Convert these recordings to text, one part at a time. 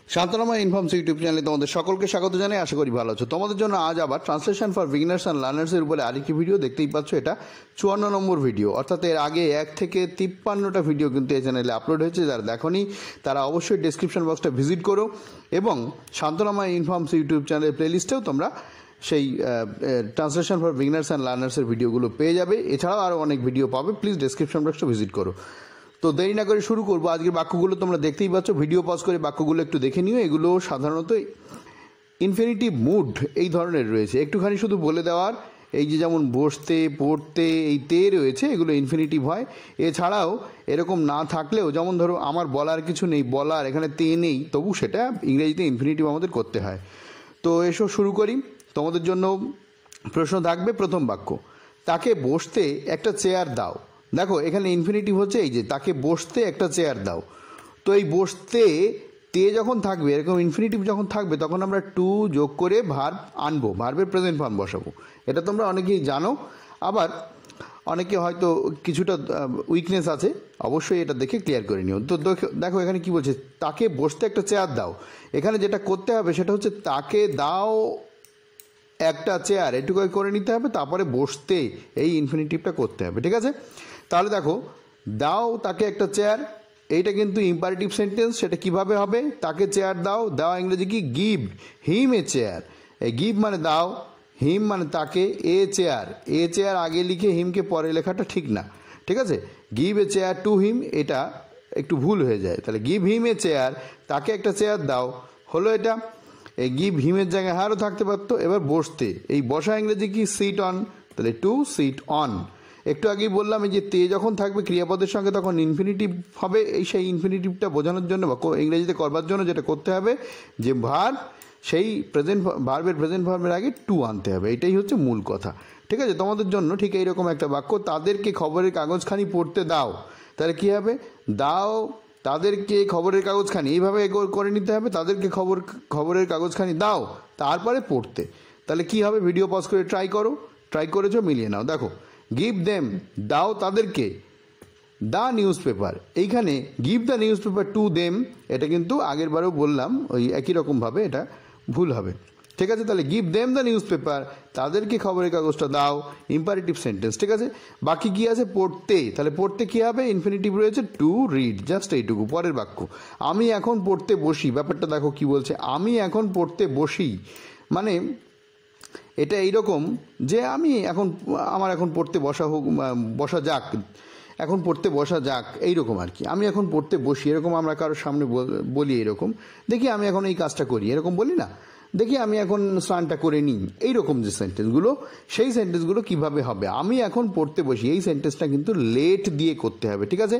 শান্তনাময় informs YouTube চ্যানেলে তোমাদের সকলকে স্বাগত জানাই। আশা করি ভালো আছো। তোমাদের জন্য আজ আবার ট্রান্সলেশন ফর বিগিনার্স অ্যান্ড লার্নার্সের উপরে আরেকটি ভিডিও দেখতেই পাচ্ছ। এটা 54 নম্বর ভিডিও, অর্থাৎ এর আগে 1 থেকে 53টা ভিডিও কিন্তু এই চ্যানেলে আপলোড হয়েছে। যারা দেখোনি তারা অবশ্যই ডেসক্রিপশন বক্সটা ভিজিট করো এবং শান্তনাময় ইনফর্মস ইউটিউব চ্যানেলের প্লেলিস্টেও তোমরা সেই ট্রান্সলেশন ফর বিগিনার্স অ্যান্ড লার্নার্সের ভিডিওগুলো পেয়ে যাবে। এছাড়াও আরও অনেক ভিডিও পাবে। প্লিজ ডেসক্রিপশন বক্সটা ভিজিট করো। তো দেরি না করে শুরু করবো। আজকের বাক্যগুলো তোমরা দেখতেই পাচ্ছ। ভিডিও পজ করে বাক্যগুলো একটু দেখে নিও। এগুলো সাধারণত ইনফিনিটিভ মুড এই ধরনের রয়েছে। একটুখানি শুধু বলে দেওয়ার, এই যে যেমন বসতে, পড়তে, এই তে রয়েছে, এগুলো ইনফিনিটিভ হয়। এছাড়াও এরকম না থাকলেও, যেমন ধরো আমার বলার কিছু নেই, বলার এখানে তে নেই, তবু সেটা ইংরেজিতে ইনফিনিটিভ আমাদের করতে হয়। তো এসো শুরু করি। তোমাদের জন্য প্রশ্ন থাকবে। প্রথম বাক্য, তাকে বসতে একটা চেয়ার দাও। দেখো এখানে ইনফিনিটিভ হচ্ছে এই যে তাকে বসতে একটা চেয়ার দাও। তো এই বসতে তে যখন থাকবে, এরকম ইনফিনিটিভ যখন থাকবে, তখন আমরা টু যোগ করে ভার্ব আনবো, ভার্বের প্রেজেন্ট ফর্ম বসাবো। এটা তোমরা অনেকেই জানো। আবার অনেকে হয়তো কিছুটা উইকনেস আছে, অবশ্যই এটা দেখে ক্লিয়ার করে নিও। তো দেখো এখানে কি বলছে, তাকে বসতে একটা চেয়ার দাও। এখানে যেটা করতে হবে সেটা হচ্ছে তাকে দাও একটা চেয়ার, এটুকু করে নিতে হবে, তারপরে বসতে এই ইনফিনিটিভটা করতে হবে। ঠিক আছে? তাহলে দেখো, দাও তাকে একটা চেয়ার, এইটা কিন্তু ইম্পারেটিভ সেন্টেন্স। সেটা কিভাবে হবে? তাকে চেয়ার দাও, দেওয়া ইংরেজি কি? গিভ হিম এ চেয়ার। এই গিভ মানে দাও, হিম মানে তাকে, এ চেয়ার, এ চেয়ার আগে লিখে হিমকে পরে লেখাটা ঠিক না। ঠিক আছে? Give a chair to him, এটা একটু ভুল হয়ে যায়। তাহলে গিভ হিম এ চেয়ার, তাকে একটা চেয়ার দাও, হলো এটা। এই গিভ হিমের জায়গায় হারও থাকতে পারতো। এবার বসতে, এই বসা ইংরেজি কি? Sit on. তাহলে টু সিট অন। একটু আগেই বললাম এই যে তে যখন থাকবে ক্রিয়াপদের সঙ্গে, তখন ইনফিনিটিভ হবে। এই সেই ইনফিনিটিভটা বোঝানোর জন্য বা ইংরেজিতে করবার জন্য যেটা করতে হবে, যে ভার্ব, সেই ভার্বের প্রেজেন্ট ভার্বের আগে টু আনতে হবে। এটাই হচ্ছে মূল কথা। ঠিক আছে? তোমাদের জন্য ঠিক এইরকম একটা বাক্য, তাদেরকে খবরের কাগজখানি পড়তে দাও। তাহলে কী হবে? দাও তাদেরকে খবরের কাগজখানি, এইভাবে করে নিতে হবে। তাদেরকে খবরের কাগজখানি দাও, তারপরে পড়তে। তাহলে কি হবে? ভিডিও পজ করে ট্রাই করো। ট্রাই করেছো, মিলিয়ে নাও। দেখো, গিভ দেম, দাও তাদেরকে দ্য নিউজ পেপার। এইখানে give the news paper to them, এটা কিন্তু আগের বারেও বললাম, ওই একই রকমভাবে এটা ভুল হবে। ঠিক আছে? তাহলে give them the news paper, তাদেরকে খবরের কাগজটা দাও, ইম্পারেটিভ সেন্টেন্স। ঠিক আছে? বাকি কি আছে? পড়তে। তাহলে পড়তে কি হবে? ইনফিনিটিভ রয়েছে টু রিড, জাস্ট এইটুকু। পরের বাক্য, আমি এখন পড়তে বসি। ব্যাপারটা দেখো কি বলছে, আমি এখন পড়তে বসি। মানে এটা এইরকম যে আমার এখন পড়তে বসা যাক, এখন পড়তে বসা যাক, এইরকম আর কি। আমি এখন পড়তে বসি, এরকম আমরা কারোর সামনে বলি এরকম, দেখি আমি এখন এই কাজটা করি, এরকম বলি না? দেখি আমি এখন স্নানটা করে নিই, এইরকম যে সেন্টেন্সগুলো, সেই সেন্টেন্সগুলো কিভাবে হবে? আমি এখন পড়তে বসি, এই সেন্টেন্সটা কিন্তু লেট দিয়ে করতে হবে। ঠিক আছে?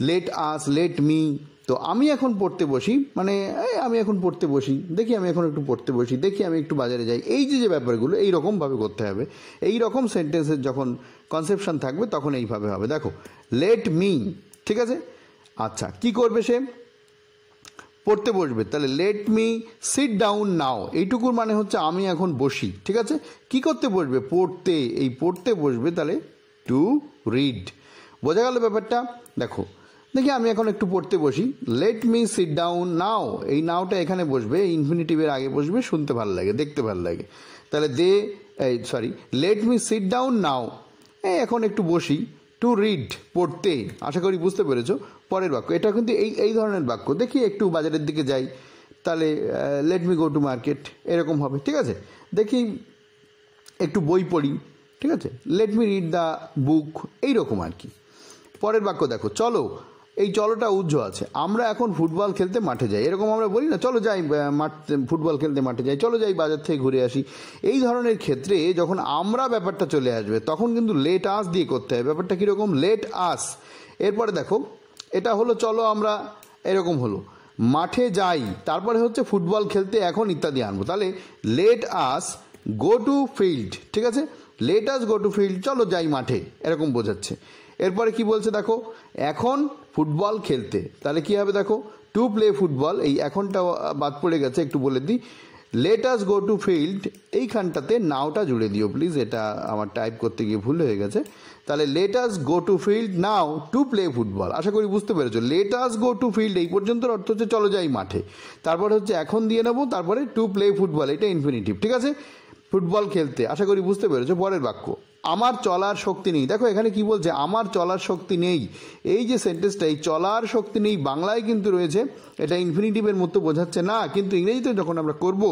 Let us, let me. তো আমি এখন পড়তে বসি মানে আমি এখন পড়তে বসি, দেখি আমি এখন একটু পড়তে বসি, দেখি আমি একটু বাজারে যাই, এই যে ব্যাপারগুলো এইরকমভাবে করতে হবে। এই রকম সেন্টেন্সের যখন কনসেপশন থাকবে তখন এইভাবে হবে। দেখো, লেট মি। ঠিক আছে? আচ্ছা, কি করবে সে? পড়তে বসবে। তাহলে let me sit down now, এইটুকুর মানে হচ্ছে আমি এখন বসি। ঠিক আছে? কি করতে বসবে? পড়তে। এই পড়তে বসবে, তাহলে টু রিড। বোঝা গেল ব্যাপারটা? দেখি আমি এখন একটু পড়তে বসি, লেট মি সিট ডাউন নাও। এই নাওটা এখানে বসবে, ইনফিনিটিভের আগে বসবে, শুনতে ভালো লাগে, দেখতে ভালো লাগে। তাহলে লেট মি সিট ডাউন নাও, এখন একটু বসি, টু রিড পড়তে। আশা করি বুঝতে পেরেছো। পরের বাক্য, এটা কিন্তু এই ধরনের বাক্য। দেখি একটু বাজারের দিকে যাই, তাহলে let me go to market, এরকম হবে। ঠিক আছে? দেখি একটু বই পড়ি। ঠিক আছে? Let me read the book, এইরকম আর কি। পরের বাক্য দেখো, চলো। এই চলোটা উজ্জ্ব আছে। আমরা এখন ফুটবল খেলতে মাঠে যাই, এরকম আমরা বলি না? চলো যাই ফুটবল খেলতে মাঠে যাই, চলো যাই বাজার থেকে ঘুরে আসি। এই ধরনের ক্ষেত্রে যখন আমরা ব্যাপারটা চলে আসবে, তখন কিন্তু লেট আস দিয়ে করতে হবে। ব্যাপারটা কীরকম? Let us. এরপরে দেখো, এটা হলো চলো আমরা, এরকম হলো মাঠে যাই, তারপরে হচ্ছে ফুটবল খেলতে এখন ইত্যাদি আনবো। তাহলে let us go to field. ঠিক আছে? Late us go to field, চলো যাই মাঠে, এরকম বোঝাচ্ছে। এরপরে কি বলছে দেখো, এখন ফুটবল খেলতে। তাহলে কি হবে? দেখো, টু প্লে ফুটবল, এই এখনটা বাদ পড়ে গেছে, একটু বলে দিই। Late us go to field, এইখানটাতে নাওটা জুড়ে দিও প্লিজ, এটা আমার টাইপ করতে গিয়ে ভুল হয়ে গেছে। তাহলে let us go to field now to play football. আশা করি বুঝতে পেরেছো। Let us go to field এই পর্যন্ত অর্থ হচ্ছে চলো যাই মাঠে, তারপরে হচ্ছে এখন দিয়ে নেবো, তারপরে টু প্লে ফুটবল, এটা ইনফিনিটিভ, ঠিক আছে, ফুটবল খেলতে। আশা করি বুঝতে পেরেছো। পরের বাক্য, আমার চলার শক্তি নেই। দেখো এখানে কি বলছে, আমার চলার শক্তি নেই। এই যে সেন্টেন্সটা, এই চলার শক্তি নেই বাংলায় কিন্তু রয়েছে, এটা ইনফিনিটিভের মতো বোঝাচ্ছে না, কিন্তু ইংরেজিতে যখন আমরা করব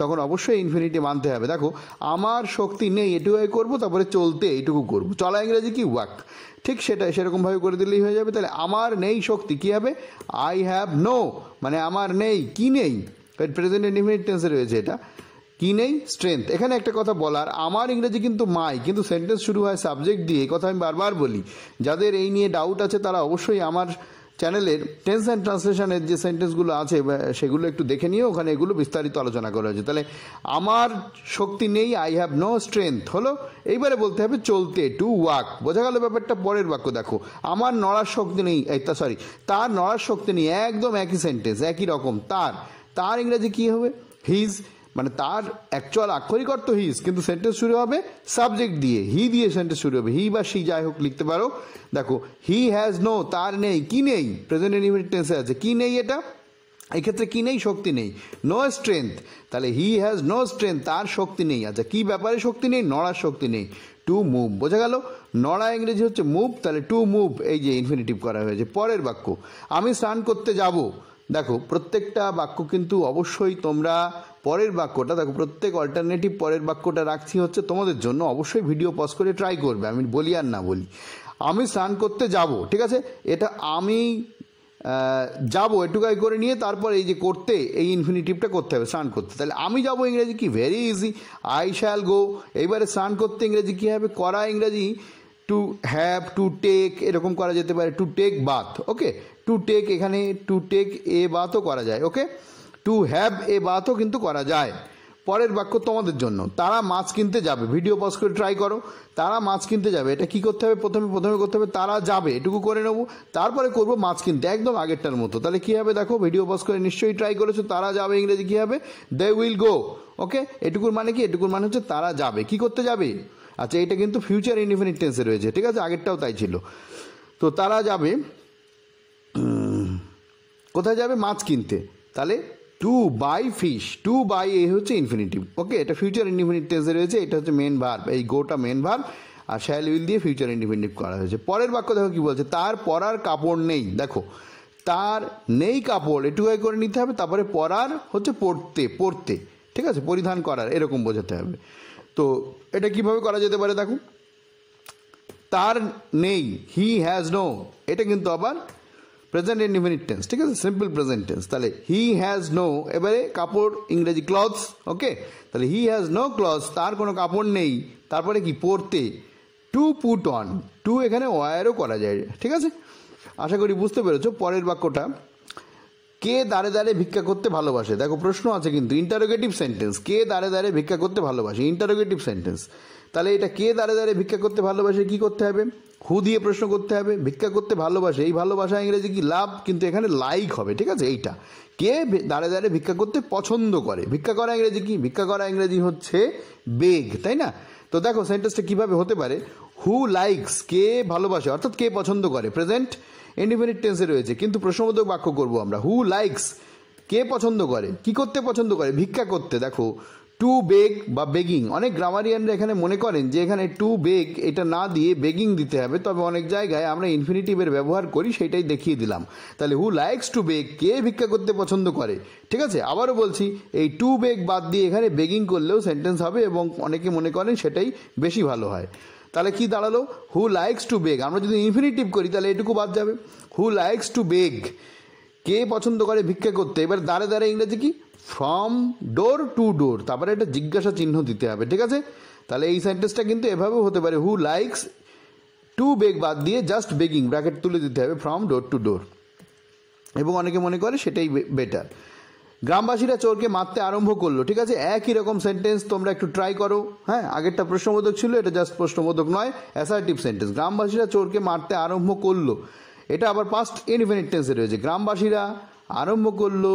তখন অবশ্যই ইনফিনিটিভ আনতে হবে। দেখো আমার শক্তি নেই এটুকু করবো, তারপরে চলতে এইটুকু করবো। চলা ইংরেজি কি ওয়াক, ঠিক সেটাই সেরকমভাবে করে দিলেই হয়ে যাবে। তাহলে আমার নেই শক্তি কী হবে, আই হ্যাভ নো, মানে আমার নেই, কি নেই, প্রেজেন্ট ইনডিফিনিট টেন্সে রয়েছে এটা, কি নেই, স্ট্রেংথ। এখানে একটা কথা বলার, আমার ইংরেজি কিন্তু মাই, কিন্তু সেন্টেন্স শুরু হয় সাবজেক্ট দিয়ে, এই কথা আমি বারবার বলি। যাদের এই নিয়ে ডাউট আছে তারা অবশ্যই আমার চ্যানেলের টেন্স অ্যান্ড ট্রান্সলেশনের যে সেন্টেন্সগুলো আছে সেগুলো একটু দেখে নিয়ে, ওখানে এগুলো বিস্তারিত আলোচনা করা হয়েছে। তাহলে আমার শক্তি নেই, আই হ্যাভ নো স্ট্রেংথ হলো। এইবারে বলতে হবে চলতে, টু ওয়াক, বোঝা গেল ব্যাপারটা। পরের বাক্য দেখো, আমার নড়ার শক্তি নেই, তার নড়ার শক্তি নেই, একদম একই সেন্টেন্স, একই রকম। তার ইংরেজি কী হবে, হিজ, মানে তার অ্যাকচুয়াল আক্ষরিক অর্থ হিজ, কিন্তু সেন্টেন্স শুরু হবে সাবজেক্ট দিয়ে, হি দিয়ে সেন্টেন্স শুরু হবে, হি বা সি যাই হোক লিখতে পারো। দেখো হি হ্যাজ নো, তার নেই, কি নেই, প্রেজেন্ট ইনডিফিনিট টেন্সে আছে, কি নেই, এটা এক্ষেত্রে কি নেই, শক্তি নেই, নো স্ট্রেংথ। তাহলে হি হ্যাজ নো স্ট্রেংথ, তার শক্তি নেই। আচ্ছা কি ব্যাপারে শক্তি নেই, নড়ার শক্তি নেই, টু মুভ, বোঝা গেল। নড়া ইংরেজি হচ্ছে মুভ, তাহলে টু মুভ, এই যে ইনফিনিটিভ করা হয়েছে। পরের বাক্য, আমি স্নান করতে যাব। দেখো প্রত্যেকটা বাক্য কিন্তু অবশ্যই তোমরা পরের বাক্যটা দেখো, প্রত্যেক অল্টারনেটিভ পরের বাক্যটা রাখছি হচ্ছে তোমাদের জন্য, অবশ্যই ভিডিও পজ করে ট্রাই করবে, আমি বলি আর না বলি। আমি স্নান করতে যাব, ঠিক আছে, এটা আমি যাবো এটুকাই করে নিয়ে তারপর এই যে করতে, এই ইনফিনিটিভটা করতে হবে, স্নান করতে। তাহলে আমি যাবো ইংরেজি কি, very easy, I shall go. এইবারে স্নান করতে ইংরেজি কী হবে, করা ইংরেজি টু হ্যাভ, টু টেক, এরকম করা যেতে পারে, to take bath, okay, to take, এখানে টু টেক এ বাথও করা যায়, ওকে, টু হ্যাভ এ বাথও কিন্তু করা যায়। পরের বাক্য তোমাদের জন্য, তারা মাছ কিনতে যাবে, ভিডিও পজ করে ট্রাই করো, তারা মাছ কিনতে যাবে, এটা কি করতে হবে, প্রথমে করতে হবে তারা যাবে, এটুকু করে নেবো, তারপরে করবো মাছ কিনতে, একদম আগেরটার মতো। তাহলে কী হবে, দেখো ভিডিও পজ করে নিশ্চয়ই ট্রাই করেছো, তারা যাবে ইংরেজি কী হবে, দে উইল গো, ওকে, এটুকুর মানে কি, এটুকুর মানে হচ্ছে তারা যাবে, কি করতে যাবে। আচ্ছা এটা কিন্তু ফিউচার ইনডিফিনিট টেন্সে রয়েছে, ঠিক আছে, আগেরটাও তাই ছিল। তো তারা যাবে কোথায় যাবে, মাছ কিনতে। তাহলে to buy fish, to buy এ হচ্ছে ইনফিনিটিভ, ওকে, এটা ফিউচার ইনডিফিনিট টেন্সে রয়েছে, এটা হচ্ছে মেন ভার্ব, এই গোটা মেন ভার্ব, আর শ্যাল উইল দিয়ে ফিউচার ইনডিফিনিটিভ করা হয়েছে। পরের বাক্য দেখো কি বলছে, তার পরার কাপড় নেই। দেখো তার নেই কাপড়, এটুকুই করে নিতে হবে, তারপরে পরার হচ্ছে পরতে, ঠিক আছে, পরিধান করার, এরকম বোঝাতে হবে। তো এটা কিভাবে করা যেতে পারে, দেখো তার নেই, হি হ্যাজ নো, এটা কিন্তু আবার প্রেজেন্ট ইনডিফিনিট টেন্স, ঠিক আছে, সিম্পল প্রেজেন্ট টেন্স। তাহলে হি হ্যাজ নো, এবারে কাপড় ইংরেজি ক্লথস, ওকে, তাহলে হি হ্যাজ নো ক্লথস, তার কোনো কাপড় নেই, তারপরে কি পরতে, টু পুট অন, টু এখানে ওয়ারও করা যায়, ঠিক আছে, আশা করি বুঝতে পেরেছো। পরের বাক্যটা, কে দাঁড়ে দাঁড়ে ভিক্ষা করতে ভালোবাসে। দেখো প্রশ্ন আছে কিন্তু, ইন্টারোগেটিভ সেন্টেন্স, কে দাঁড়ে দাঁড়ে ভিক্ষা করতে ভালোবাসে, ইন্টারোগেটিভ সেন্টেন্স। তাহলে এটা কে দাঁড়ে দাঁড়ে ভিক্ষা করতে ভালোবাসে, কি করতে হবে, হু দিয়ে প্রশ্ন করতে হবে, ভিক্ষা করতে ভালোবাসে, এই ভালোবাসা ইংরেজি কি, লাভ, কিন্তু এখানে লাইক হবে, ঠিক আছে। এইটা কে দাঁড়ে দাঁড়ে ভিক্ষা করতে পছন্দ করে, ভিক্ষা করা ইংরেজি কি, ভিক্ষা করা ইংরেজি হচ্ছে বেগ, তাই না। তো দেখো সেন্টেন্সটা কীভাবে হতে পারে, হু লাইকস, কে ভালোবাসে, অর্থাৎ কে পছন্দ করে, প্রেজেন্ট ইনডিফিনিট টেন্সে রয়েছে, কিন্তু প্রশ্নবোধক বাক্য করব আমরা, হু লাইকস, কে পছন্দ করে, কি করতে পছন্দ করে, ভিক্ষা করতে। দেখো টু বেগ বা বেগিং, অনেক গ্রামারিয়ানরা এখানে মনে করেন যে এখানে টু বেগ এটা না দিয়ে বেগিং দিতে হবে, তবে অনেক জায়গায় আমরা ইনফিনিটিভের ব্যবহার করি, সেটাই দেখিয়ে দিলাম। তাহলে হু লাইকস টু বেগ, কে ভিক্ষা করতে পছন্দ করে, ঠিক আছে। আবারও বলছি, এই টু বেগ বাদ দিয়ে এখানে বেগিং করলেও সেন্টেন্স হবে, এবং অনেকে মনে করেন সেটাই বেশি ভালো হয়। তাহলে কি দাঁড়ালো, হু লাইকস টু বেগ, আমরা যদি ইনফিনিটিভ করি তাহলে এটুকু বাদ যাবে, হু লাইকস টু বেগ, কে পছন্দ করে ভিক্ষা করতে। এবার দাঁড়ে দাঁড়ে ইংরেজি কি, ফ্রম ডোর টু ডোর, তারপরে একটা জিজ্ঞাসা চিহ্ন দিতে হবে, ঠিক আছে। তাহলে এই সেন্টেন্সটা কিন্তু এভাবেও হতে পারে, হু লাইকস টু বেগ বাদ দিয়ে জাস্ট বেগিং ব্র্যাকেট তুলে দিতে হবে, ফ্রম ডোর টু ডোর, এবং অনেকে মনে করে সেটাই বেটার। গ্রামবাসীরা চোরকে মারতে আরম্ভ করলো, ঠিক আছে, একই রকম সেন্টেন্স, তোমরা একটু ট্রাই করো। হ্যাঁ, আগেরটা প্রশ্নবোধক ছিল, এটা জাস্ট প্রশ্নবোধক নয়, অ্যাসার্টিভ সেন্টেন্স। গ্রামবাসীরা চোরকে মারতে আরম্ভ করলো, এটা আবার পাস্ট ইনডিফিনিট টেন্সে রয়েছে, গ্রামবাসীরা আরম্ভ করলো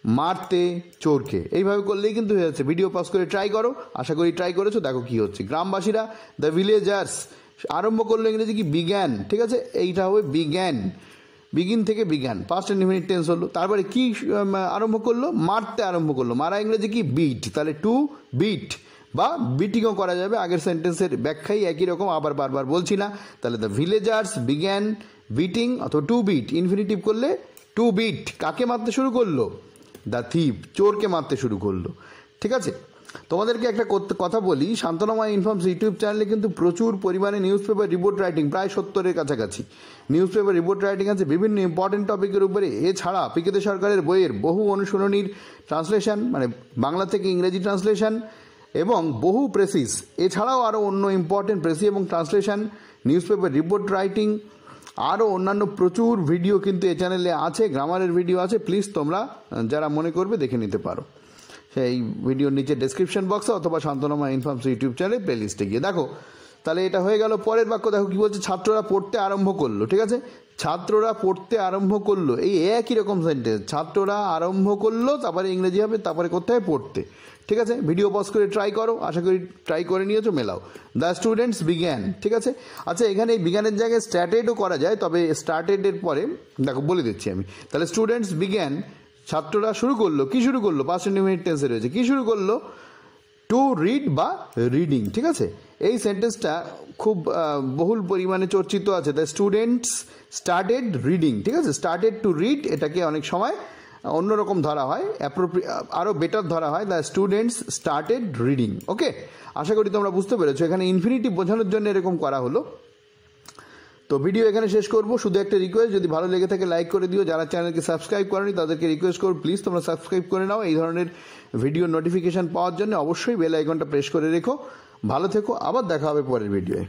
মারতে চোরকে। এইভাবে করলেই কিন্তু হয়ে যাচ্ছে। ভিডিও পজ করে ট্রাই করো, আশা করি ট্রাই করেছো, দেখো কি হচ্ছে। গ্রামবাসীরা, দ্য ভিলেজার্স, আরম্ভ করলো ইংরেজি কি বিজ্ঞান, ঠিক আছে, এইটা হবে বিজ্ঞান, বিগিন থেকে বিজ্ঞান, পাস্ট ইনডিফিনিট টেন্স হলো। তারপরে কি আরম্ভ করলো, মারতে আরম্ভ করলো, মারা ইংরেজি কি বিট, তাহলে টু বিট বা বিটিংও করা যাবে। আগের সেন্টেন্সের ব্যাখ্যাই একই রকম, আবার বারবার বলছি না। তাহলে দ্য ভিলেজার্স বিজ্ঞান বিটিং অথবা টু বিট, ইনফিনিটিভ করলে টু বিট। কাকে মারতে শুরু করলো, দ্য থিপ, চোরকে মারতে শুরু করলো। ঠিক আছে, তোমাদেরকে একটা কথা বলি, শান্তনাময় ইনফর্মস ইউটিউব চ্যানেলে কিন্তু প্রচুর পরিমাণে নিউজ পেপার রিপোর্ট রাইটিং, প্রায় 70-এর কাছাকাছি নিউজ পেপার রিপোর্ট রাইটিং আছে বিভিন্ন ইম্পর্টেন্ট টপিকের উপরে। এছাড়া পিকেতে সরকারের বইয়ের বহু অনুশীলনীর ট্রান্সলেশন, মানে বাংলা থেকে ইংরেজি ট্রান্সলেশন এবং বহু প্রেসিস, এছাড়াও আরও অন্য ইম্পর্টেন্ট প্রেসি এবং translation, news paper report writing, আরও অন্যান্য প্রচুর ভিডিও কিন্তু এই চ্যানেলে আছে, গ্রামারের ভিডিও আছে। প্লিজ তোমরা যারা মনে করবে দেখে নিতে পারো সেই ভিডিওর নিচে ডেসক্রিপশন বক্সে অথবা শান্তনাময় ইনফর্মস ইউটিউব চ্যানেলে প্লেলিস্টে গিয়ে দেখো। তাহলে এটা হয়ে গেল। পরের বাক্য দেখো কি বলছে, ছাত্ররা পড়তে আরম্ভ করলো। ঠিক আছে, ছাত্ররা পড়তে আরম্ভ করলো, এই একই রকম সেন্টেন্স, ছাত্ররা আরম্ভ করলো, তারপরে ইংরেজি হবে, তারপরে করতে হয় পড়তে। ঠিক আছে, ভিডিও পজ করে ট্রাই করো, আশা করি ট্রাই করে নিয়েছো, মেলাও। দ্য স্টুডেন্টস বিজ্ঞান, ঠিক আছে। আচ্ছা, এখানে এই বিজ্ঞানের জায়গায় স্টার্টেডও করা যায়, তবে স্টার্টেডের পরে দেখো বলে দিচ্ছি আমি। তাহলে স্টুডেন্টস বিজ্ঞান, ছাত্ররা শুরু করলো, কি শুরু করলো, পাস্ট ইনডিফিনিট টেন্সে রয়েছে, কি শুরু করলো, টু রিড বা রিডিং। ঠিক আছে, এই সেন্টেন্সটা খুব বহুল পরিমাণে চর্চিত আছে। দ্য স্টুডেন্টস স্টার্টেড রিডিং, ঠিক আছে, স্টার্টেড টু রিড, এটাকে অনেক সময় অন্যরকম ধরা হয়, আরও বেটার ধরা হয়, দ্য স্টুডেন্টস স্টার্টেড রিডিং। ওকে, আশা করি তোমরা বুঝতে পেরেছো, এখানে ইনফিনিটিভ বোঝানোর জন্য এরকম করা হলো। তো ভিডিও এখানে শেষ করবো, শুধু একটা রিকোয়েস্ট, যদি ভালো লেগে থাকে লাইক করে দিও, যারা চ্যানেলকে সাবস্ক্রাইব করেনি তাদেরকে রিকোয়েস্ট করো প্লিজ তোমরা সাবস্ক্রাইব করে নাও। এই ধরনের ভিডিও নোটিফিকেশান পাওয়ার জন্য অবশ্যই বেল আইকনটা প্রেস করে রেখো। ভালো থেকো, আবার দেখা হবে পরের ভিডিওয়ে।